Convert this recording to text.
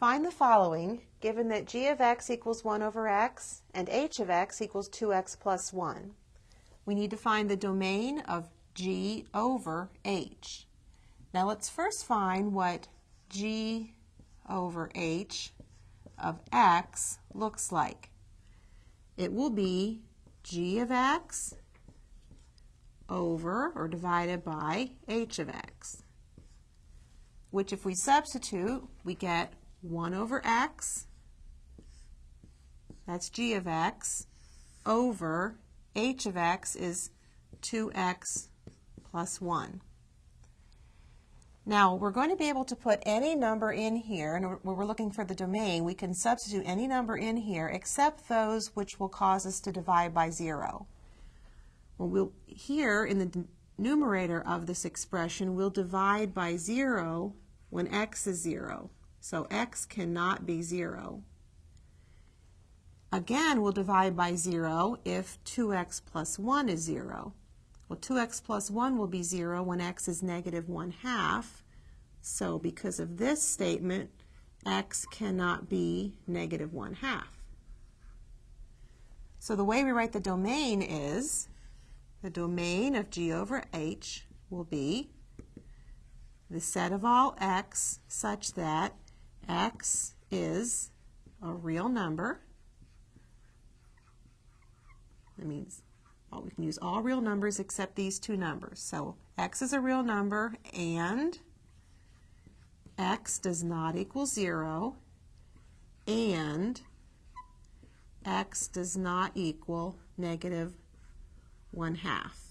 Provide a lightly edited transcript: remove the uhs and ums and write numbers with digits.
Find the following given that g of x equals 1 over x and h of x equals 2x plus 1. We need to find the domain of g over h. Now let's first find what g over h of x looks like. It will be g of x over or divided by h of x, which if we substitute, we get 1 over x, that's g of x, over h of x is 2x plus 1. Now, we're going to be able to put any number in here, and when we're looking for the domain, we can substitute any number in here except those which will cause us to divide by 0. Well, here in the numerator of this expression, we'll divide by 0 when x is 0. So x cannot be 0. Again, we'll divide by 0 if 2x plus 1 is 0. Well, 2x plus 1 will be 0 when x is negative 1/2. So because of this statement, x cannot be negative 1/2. So the way we write the domain is, the domain of g over h will be the set of all x such that x is a real number. That means we can use all real numbers except these two numbers. So x is a real number and x does not equal 0 and x does not equal negative 1/2.